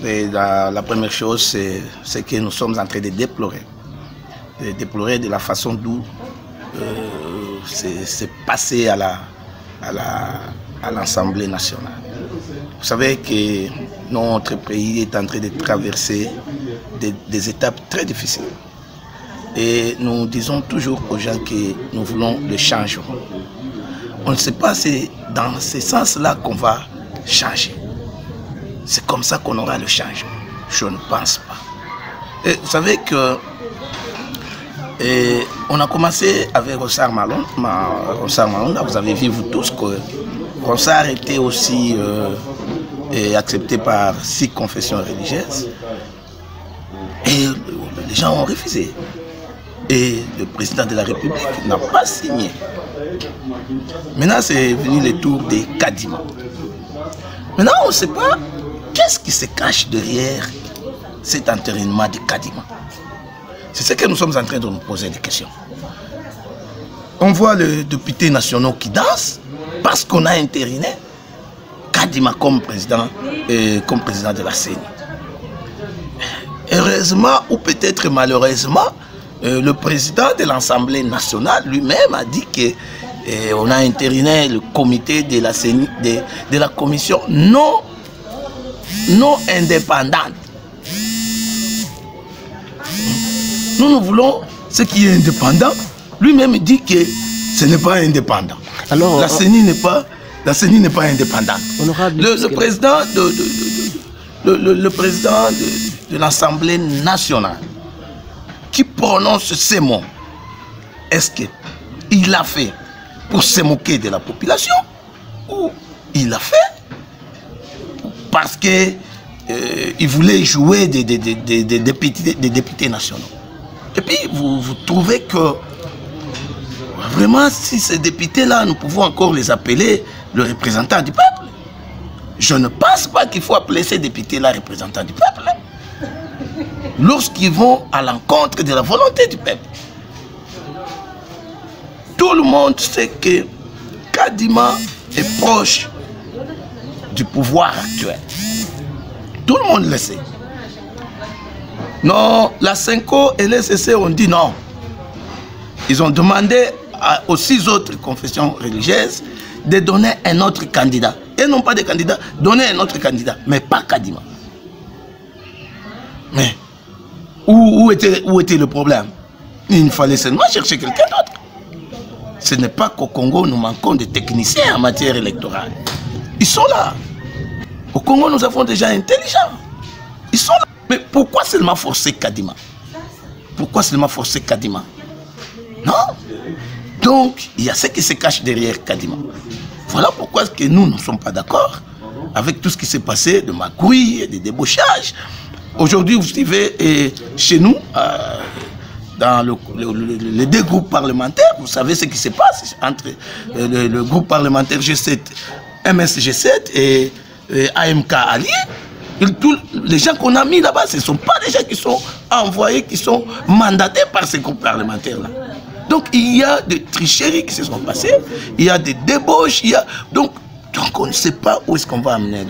Et la première chose, c'est que nous sommes en train de déplorer. De déplorer de la façon dont c'est passé à l'Assemblée nationale. Vous savez que notre pays est en train de traverser des étapes très difficiles. Et nous disons toujours aux gens que nous voulons le changement. On ne sait pas si dans ce sens-là qu'on va changer. C'est comme ça qu'on aura le changement. Je ne pense pas. Et vous savez que on a commencé avec Ronsard Malonda. Vous avez vu vous tous que Ronsard était aussi accepté par 6 confessions religieuses. Et les gens ont refusé. Et le président de la République n'a pas signé. Maintenant, c'est venu le tour des Kadima. Maintenant, on ne sait pas qu'est-ce qui se cache derrière cet entérinement de Kadima. C'est ce que nous sommes en train de nous poser des questions. On voit les députés nationaux qui dansent parce qu'on a entériné Kadima comme président de la CENI. Heureusement ou peut-être malheureusement, le président de l'Assemblée nationale lui-même a dit qu'on a entériné le comité de la CENI, de la commission non indépendante. Nous voulons ce qui est indépendant. Lui-même dit que ce n'est pas indépendant. Alors, la CENI n'est pas indépendante. Le président de l'Assemblée nationale qui prononce ces mots, est-ce qu'il l'a fait pour se moquer de la population ou il l'a fait parce qu'il voulait jouer des députés nationaux? Et puis vous trouvez que vraiment si ces députés-là, nous pouvons encore les appeler le représentant du peuple. Je ne pense pas qu'il faut appeler ces députés-là représentants du peuple. Lorsqu'ils vont à l'encontre de la volonté du peuple. Tout le monde sait que Kadima est proche du pouvoir actuel. Tout le monde le sait. Non, la Senko et l'SCC ont dit non. Ils ont demandé aux 6 autres confessions religieuses de donner un autre candidat. Et non pas des candidats, donner un autre candidat, mais pas Kadima. Mais où était le problème? Il fallait seulement chercher quelqu'un d'autre. Ce n'est pas qu'au Congo nous manquons de techniciens en matière électorale. Ils sont là. Au Congo nous avons des gens intelligents. Ils sont là. Mais pourquoi seulement forcer Kadima? Pourquoi seulement forcer Kadima? Non. Donc, il y a ce qui se cache derrière Kadima. Voilà pourquoi que nous ne sommes pas d'accord avec tout ce qui s'est passé de magouilles et de débauchages. Aujourd'hui, vous suivez chez nous, dans les 2 groupes parlementaires, vous savez ce qui se passe entre le groupe parlementaire G7, MSG7 et AMK alliés. Les gens qu'on a mis là-bas, ce ne sont pas des gens qui sont envoyés, qui sont mandatés par ces groupes parlementaires-là. Donc il y a des tricheries qui se sont passées, il y a des débauches, donc on ne sait pas où est-ce qu'on va amener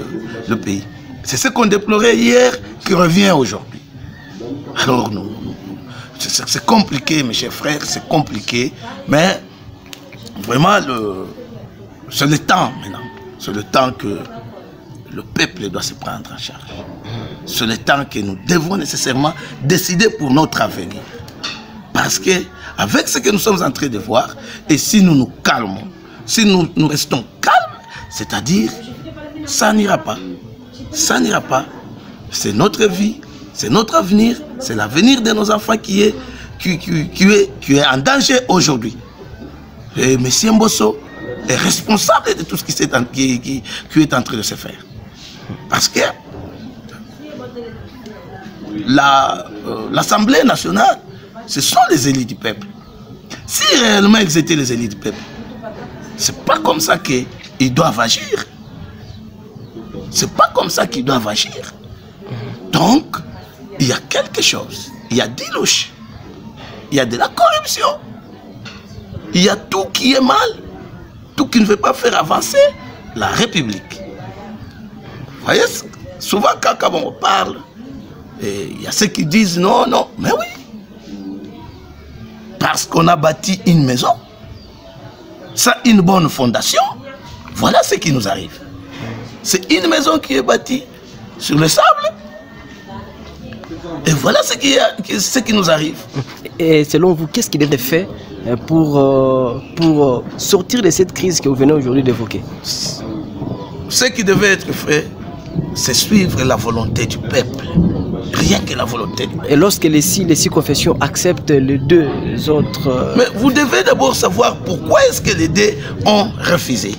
le pays. C'est ce qu'on déplorait hier qui revient aujourd'hui. Alors c'est compliqué mes chers frères, c'est compliqué, mais vraiment c'est le temps maintenant, c'est le temps que le peuple doit se prendre en charge. C'est le temps que nous devons nécessairement décider pour notre avenir. Parce que avec ce que nous sommes en train de voir, et si nous nous calmons, si nous restons calmes, c'est-à-dire, ça n'ira pas. Ça n'ira pas. C'est notre vie, c'est notre avenir, c'est l'avenir de nos enfants qui est en danger aujourd'hui. Et M. Mbosso est responsable de tout ce qui est en train de se faire. Parce que l'Assemblée nationale, ce sont les élites du peuple. Si réellement ils étaient les élites du peuple, c'est pas comme ça qu'ils doivent agir. C'est pas comme ça qu'ils doivent agir. Donc, il y a quelque chose. Il y a des louches. Il y a de la corruption. Il y a tout qui est mal. Tout qui ne veut pas faire avancer la République. Vous voyez souvent quand on parle, il y a ceux qui disent non, non, mais oui. Parce qu'on a bâti une maison, ça une bonne fondation, voilà ce qui nous arrive. C'est une maison qui est bâtie sur le sable, et voilà ce qui nous arrive. Et selon vous, qu'est-ce qui devrait être fait pour sortir de cette crise que vous venez aujourd'hui d'évoquer? Ce qui devait être fait, c'est suivre la volonté du peuple. Rien que la volonté du peuple. Et lorsque les six confessions acceptent les deux autres... Mais vous devez d'abord savoir pourquoi est-ce que les deux ont refusé.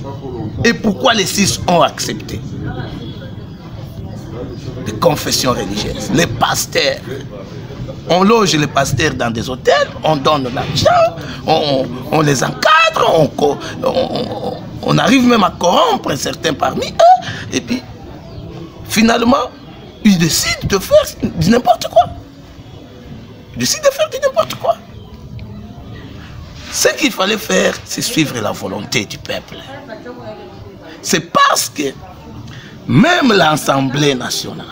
Et pourquoi les 6 ont accepté. Les confessions religieuses, les pasteurs. On loge les pasteurs dans des hôtels, on donne l'argent, on les encadre, on arrive même à corrompre certains parmi eux. Et puis, finalement, ils décident de faire n'importe quoi. Ils décident de faire n'importe quoi. Ce qu'il fallait faire, c'est suivre la volonté du peuple. C'est parce que même l'Assemblée nationale,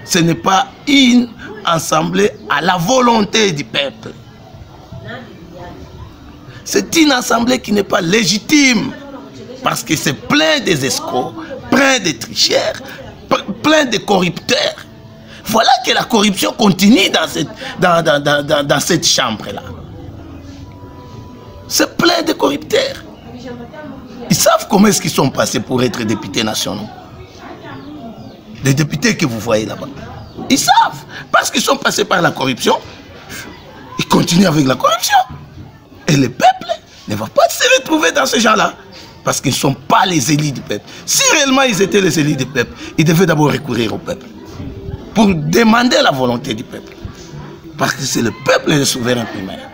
ce n'est pas une assemblée à la volonté du peuple. C'est une assemblée qui n'est pas légitime parce que c'est plein des escrocs, plein de tricheurs, plein de corrupteurs. Voilà que la corruption continue dans cette chambre-là. C'est plein de corrupteurs. Ils savent comment est-ce qu'ils sont passés pour être députés nationaux. Les députés que vous voyez là-bas. Ils savent. Parce qu'ils sont passés par la corruption, ils continuent avec la corruption. Et le peuple ne va pas se retrouver dans ces gens-là. Parce qu'ils ne sont pas les élus du peuple. Si réellement ils étaient les élus du peuple, ils devaient d'abord recourir au peuple. Pour demander la volonté du peuple. Parce que c'est le peuple le souverain primaire.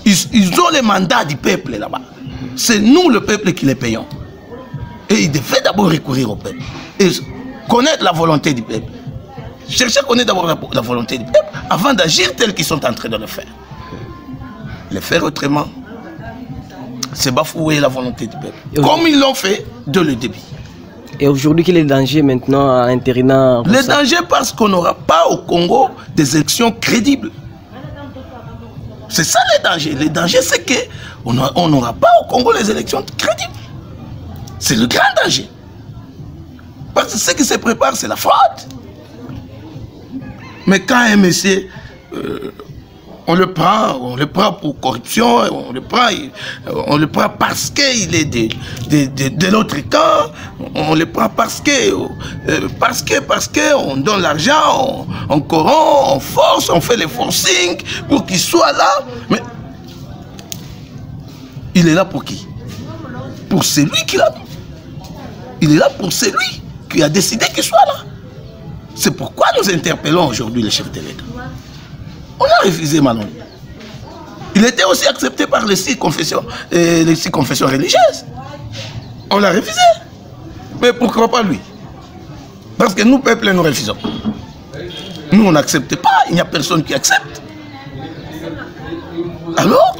Ils ont le mandat du peuple là-bas. C'est nous, le peuple, qui les payons. Et ils devaient d'abord recourir au peuple. Et connaître la volonté du peuple. Chercher à connaître d'abord la volonté du peuple avant d'agir tel qu'ils sont en train de le faire. Le faire autrement, c'est bafouer la volonté du peuple. Comme ils l'ont fait dès le début. Et aujourd'hui, quel est le danger maintenant à l'intérieur? Le danger parce qu'on n'aura pas au Congo des élections crédibles. C'est ça le danger. Le danger, c'est qu'on n'aura pas au Congo les élections crédibles. C'est le grand danger. Parce que ce qui se prépare, c'est la fraude. Mais quand un monsieur, on le prend pour corruption, on le prend parce qu'il est de l'autre camp, on le prend parce que on donne l'argent, on corrompt, on force, on fait les forcing pour qu'il soit là. Mais il est là pour qui? Pour celui qui l'a mis. Il est là pour celui qui a décidé qu'il soit là. C'est pourquoi nous interpellons aujourd'hui le chef de l'État. On a refusé Malonga. Il était aussi accepté par les 6 confessions religieuses. On l'a refusé. Mais pourquoi pas lui? Parce que nous, peuple, nous refusons. Nous, on n'accepte pas. Il n'y a personne qui accepte. Alors,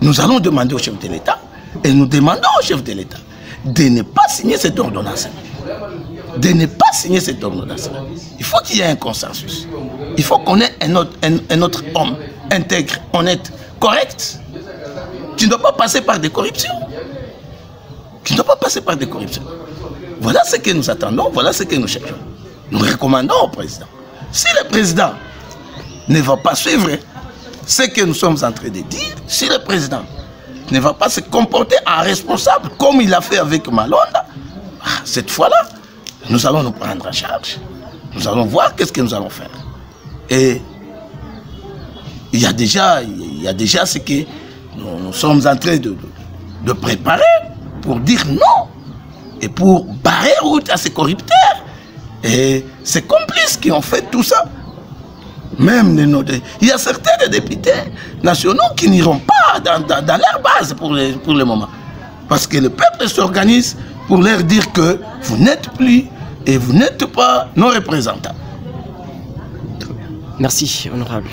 nous allons demander au chef de l'État, et nous demandons au chef de l'État de ne pas signer cette ordonnance. De ne pas signer cette ordonnance. Il faut qu'il y ait un consensus. Il faut qu'on ait un autre homme intègre, honnête, correct. Tu ne dois pas passer par des corruptions. Tu ne dois pas passer par des corruptions. Voilà ce que nous attendons, voilà ce que nous cherchons. Nous recommandons au président. Si le président ne va pas suivre ce que nous sommes en train de dire, si le président ne va pas se comporter en responsable comme il l'a fait avec Malonda, cette fois-là, nous allons nous prendre en charge. Nous allons voir qu'est-ce que nous allons faire. Et il y a déjà ce que nous sommes en train de préparer pour dire non et pour barrer route à ces corrupteurs et ces complices qui ont fait tout ça. Même il y a certains des députés nationaux qui n'iront pas dans leur base pour le moment. Parce que le peuple s'organise pour leur dire que vous n'êtes plus et vous n'êtes pas nos représentants. Merci, honorable.